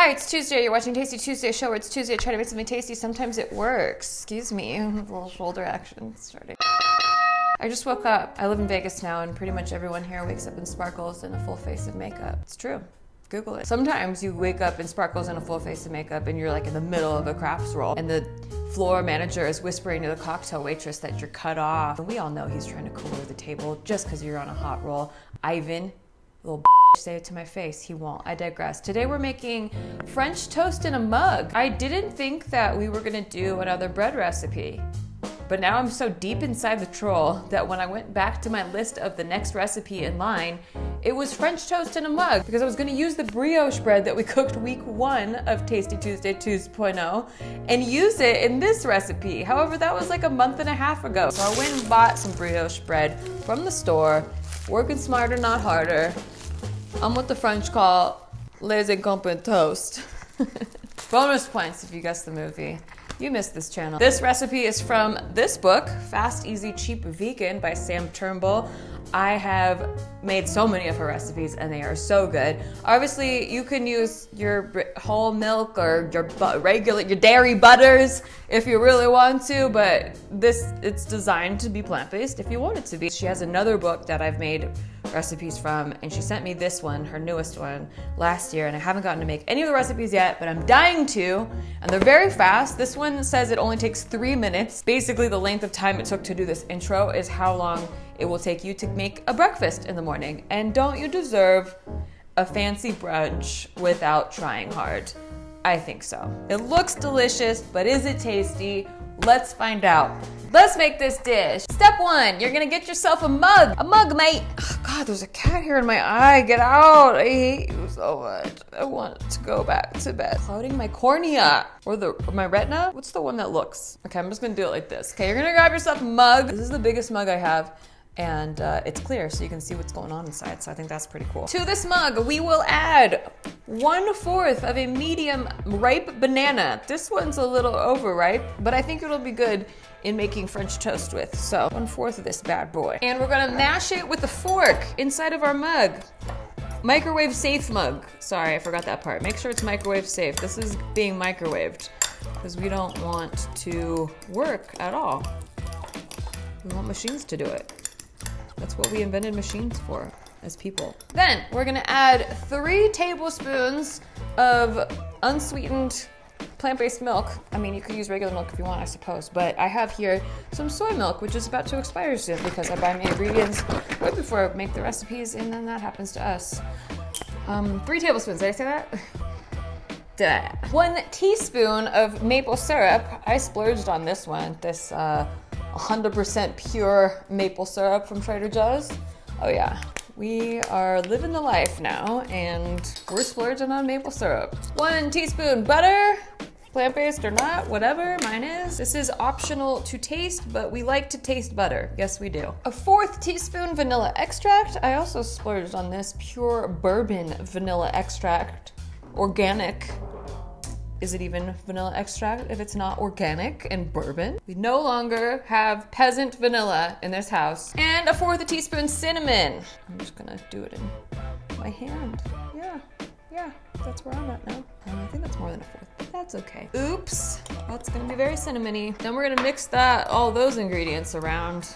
Hi, it's Tuesday. You're watching Tasty Tuesday show where it's Tuesday. I try to make something tasty. Sometimes it works. Excuse me. A little shoulder action starting. I just woke up. I live in Vegas now, and pretty much everyone here wakes up in sparkles and a full face of makeup. It's true. Google it. Sometimes you wake up in sparkles and a full face of makeup and you're like in the middle of a crafts roll and the floor manager is whispering to the cocktail waitress that you're cut off. And we all know he's trying to cooler the table just because you're on a hot roll. Ivan, little say it to my face. He won't. I digress. Today we're making French toast in a mug. I didn't think that we were gonna do another bread recipe, but now I'm so deep inside the troll that when I went back to my list of the next recipe in line, it was French toast in a mug because I was gonna use the brioche bread that we cooked week 1 of Tasty Tuesday 2.0 and use it in this recipe. However, that was like a month and a half ago. So I went and bought some brioche bread from the store, working smarter, not harder. I'm what the French call les incompetents toast. Bonus points if you guessed the movie. You missed this channel. This recipe is from this book, Fast, Easy, Cheap Vegan by Sam Turnbull. I have made so many of her recipes and they are so good. Obviously, you can use your whole milk or your dairy butters if you really want to, but it's designed to be plant-based if you want it to be. She has another book that I've made recipes from, and she sent me this one, her newest one, last year, and I haven't gotten to make any of the recipes yet, but I'm dying to, and they're very fast. This one says it only takes 3 minutes. Basically, the length of time it took to do this intro is how long it will take you to make a breakfast in the morning. And don't you deserve a fancy brunch without trying hard? I think so. It looks delicious, but is it tasty? Let's find out. Let's make this dish. Step 1, you're gonna get yourself a mug. A mug, mate. Oh, God, there's a cat here in my eye. Get out. I hate you so much. I want to go back to bed. Clouding my cornea. Or my retina? What's the one that looks? Okay, I'm just gonna do it like this. Okay, you're gonna grab yourself a mug. This is the biggest mug I have. And it's clear so you can see what's going on inside, so I think that's pretty cool. To this mug, we will add 1/4 of a medium ripe banana. This one's a little overripe, but I think it'll be good in making French toast with. So 1/4 of this bad boy. And we're gonna mash it with a fork inside of our mug. Microwave safe mug. Sorry, I forgot that part. Make sure it's microwave safe. This is being microwaved because we don't want to work at all. We want machines to do it. That's what we invented machines for, as people. Then we're gonna add 3 tablespoons of unsweetened plant-based milk. I mean, you could use regular milk if you want, I suppose, but I have here some soy milk, which is about to expire soon because I buy my ingredients right before I make the recipes, and then that happens to us. 3 tablespoons, did I say that? Duh. 1 teaspoon of maple syrup. I splurged on this one, this 100% pure maple syrup from Trader Joe's. Oh yeah, we are living the life now and we're splurging on maple syrup. 1 teaspoon butter, plant-based or not, whatever, mine is. This is optional to taste, but we like to taste butter. Yes, we do. 1/4 teaspoon vanilla extract. I also splurged on this pure bourbon vanilla extract, organic. Is it even vanilla extract if it's not organic and bourbon? We no longer have peasant vanilla in this house. And 1/4 teaspoon cinnamon. I'm just gonna do it in my hand. Yeah, that's where I'm at now. I think that's more than 1/4, but that's okay. Oops, that's gonna be very cinnamony. Then we're gonna mix all those ingredients around.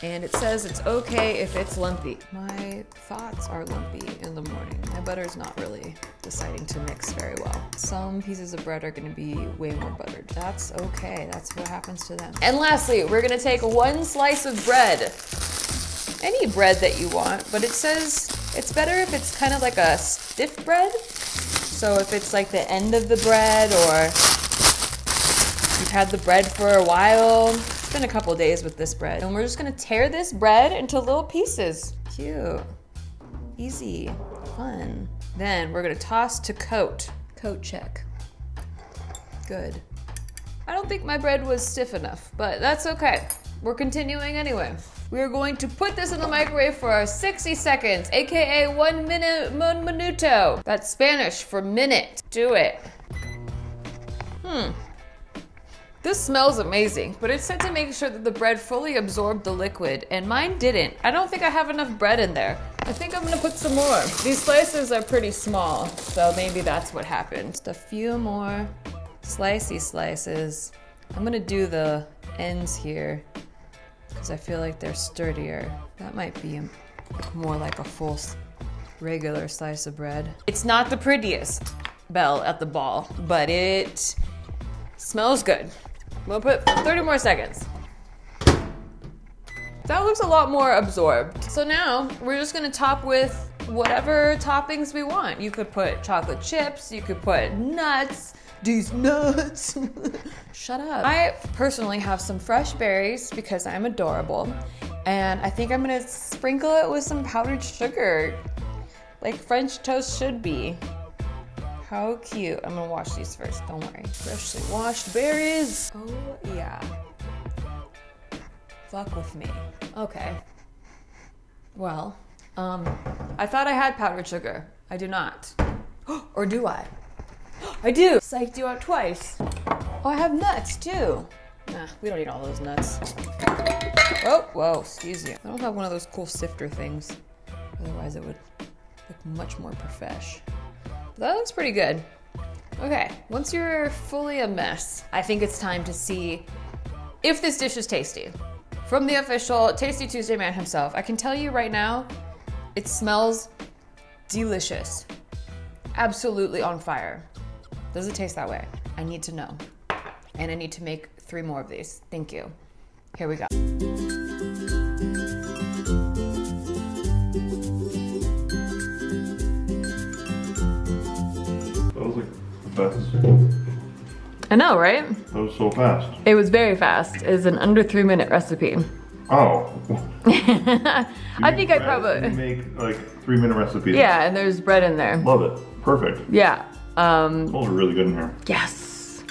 And it says it's okay if it's lumpy. My thoughts are lumpy in the morning. My butter's not really deciding to mix very well. Some pieces of bread are gonna be way more buttered. That's okay, that's what happens to them. And lastly, we're gonna take 1 slice of bread. Any bread that you want, but it says it's better if it's kind of like a stiff bread. So if it's like the end of the bread or you've had the bread for a while, been a couple days with this bread, and we're just gonna tear this bread into little pieces. Cute, easy, fun. Then we're gonna toss to coat. Coat check. Good. I don't think my bread was stiff enough, but that's okay. We're continuing anyway. We are going to put this in the microwave for 60 seconds, AKA 1 minuto. That's Spanish for minute. Do it. This smells amazing, but it said to make sure that the bread fully absorbed the liquid, and mine didn't. I don't think I have enough bread in there. I think I'm gonna put some more. These slices are pretty small, so maybe that's what happened. Just a few more slicey slices. I'm gonna do the ends here because I feel like they're sturdier. That might be more like a full regular slice of bread. It's not the prettiest bell at the ball, but it smells good. We'll put 30 more seconds. That looks a lot more absorbed. So now we're just gonna top with whatever toppings we want. You could put chocolate chips, you could put nuts. These nuts. Shut up. I personally have some fresh berries because I'm adorable. And I think I'm gonna sprinkle it with some powdered sugar, like French toast should be. How cute. I'm gonna wash these first, don't worry. Freshly washed berries. Oh yeah. Fuck with me. Okay. Well, I thought I had powdered sugar. I do not. Or do I? I do. Psyched you out twice. Oh, I have nuts too. Nah, we don't need all those nuts. Oh, whoa, excuse you. I don't have one of those cool sifter things. Otherwise it would look much more profesh. But that looks pretty good. Okay, once you're fully a mess, I think it's time to see if this dish is tasty. From the official Tasty Tuesday man himself, I can tell you right now, it smells delicious. Absolutely on fire. Does it taste that way? I need to know. And I need to make 3 more of these. Thank you. Here we go. That was like the fastest. I know, right? That was so fast. It was very fast. It's an under 3-minute recipe. Oh. I think I probably... You make like 3-minute recipes. Yeah, and there's bread in there. Love it. Perfect. Yeah. Those are really good in here. Yes.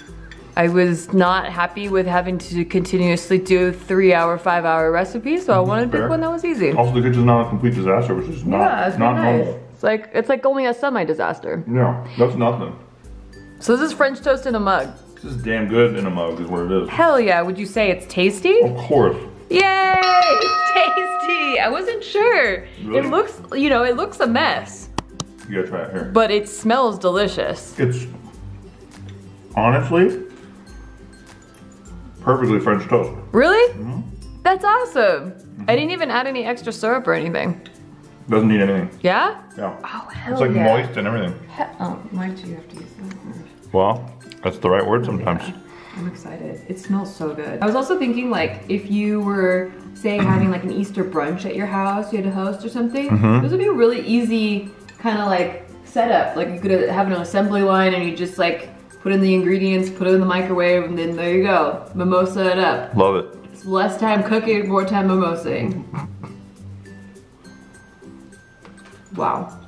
I was not happy with having to continuously do 3-hour, 5-hour recipes, so I wanted to pick one that was easy. Also, the kitchen's not a complete disaster, which is not normal. It's like only a semi-disaster. Yeah, that's nothing. So this is French toast in a mug. This is damn good in a mug, is what it is. Hell yeah! Would you say it's tasty? Of course. Yay! Tasty! I wasn't sure. Really? It looks, it looks a mess. You gotta try it here. But it smells delicious. It's honestly perfectly French toast. Really? Mm-hmm. That's awesome. Mm-hmm. I didn't even add any extra syrup or anything. Doesn't need anything. Yeah? Yeah. Oh, hell It's like yeah. moist and everything. Oh, why do you have to use that? Well, that's the right word sometimes. Yeah. I'm excited. It smells so good. I was also thinking, like, if you were, say, having like an Easter brunch at your house, you had a host or something, this would be a really easy kind of like setup. Like you could have an assembly line and you just like put in the ingredients, put it in the microwave, and then there you go. Mimosa it up. Love it. It's less time cooking, more time mimosing. Wow.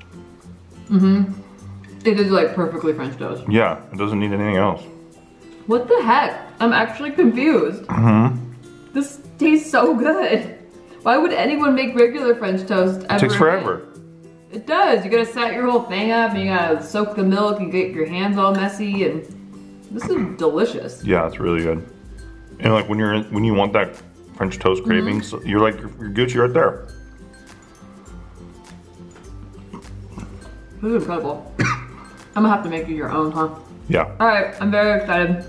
It is like perfectly French toast. Yeah, it doesn't need anything else. What the heck? I'm actually confused. This tastes so good. Why would anyone make regular French toast ever? It takes forever. It does. You gotta set your whole thing up and you gotta soak the milk and get your hands all messy, and this is delicious. Yeah, it's really good. And like when you want that French toast cravings, you're like you're Gucci right there. This is incredible. I'm gonna have to make you your own, huh? Yeah. Alright, I'm very excited.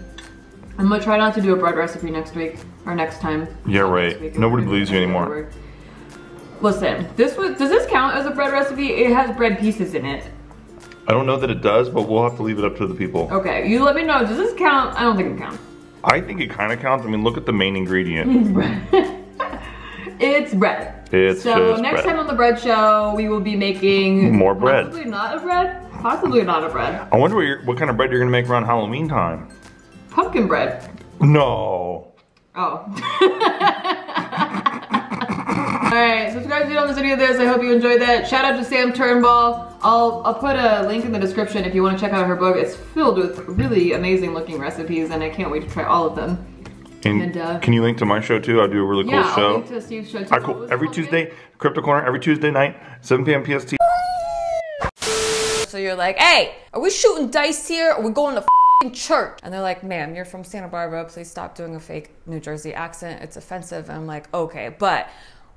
I'm gonna try not to do a bread recipe next week, or next time. Yeah, right. Nobody believes you anymore. Listen, does this count as a bread recipe? It has bread pieces in it. I don't know that it does, but we'll have to leave it up to the people. Okay, you let me know. Does this count? I don't think it counts. I think it kind of counts. I mean, look at the main ingredient. It's bread. It's bread. It's so just next bread. time on the bread show, we will be making more bread. Possibly not a bread. Possibly not a bread. I wonder what kind of bread you're gonna make around Halloween time. Pumpkin bread. No. Oh. Alright, subscribe if you don't miss any of this. I hope you enjoyed that. Shout out to Sam Turnbull. I'll put a link in the description if you want to check out her book. It's filled with really amazing looking recipes and I can't wait to try all of them. And can you link to my show too? I do a really cool show. Yeah, I'll link to Steve's show too. Cool. Every Tuesday, Crypto Corner, every Tuesday night, 7 p.m. PST. So you're like, hey, are we shooting dice here or are we going to f***ing church? And they're like, ma'am, you're from Santa Barbara. Please stop doing a fake New Jersey accent. It's offensive. And I'm like, okay, but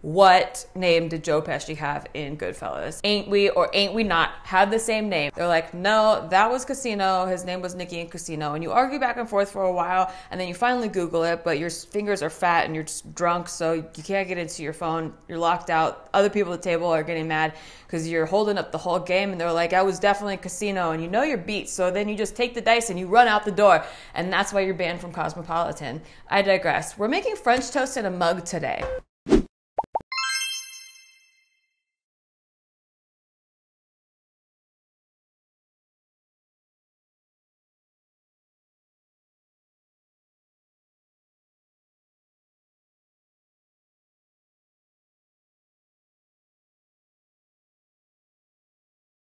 what name did Joe Pesci have in Goodfellas? Ain't we or ain't we not have the same name? They're like, no, that was Casino. His name was Nikki in Casino. And you argue back and forth for a while, and then you finally Google it, but your fingers are fat and you're just drunk, so you can't get into your phone. You're locked out. Other people at the table are getting mad because you're holding up the whole game, and they're like, I was definitely Casino, and you know you're beat, so then you just take the dice and you run out the door, and that's why you're banned from Cosmopolitan. I digress. We're making French toast in a mug today.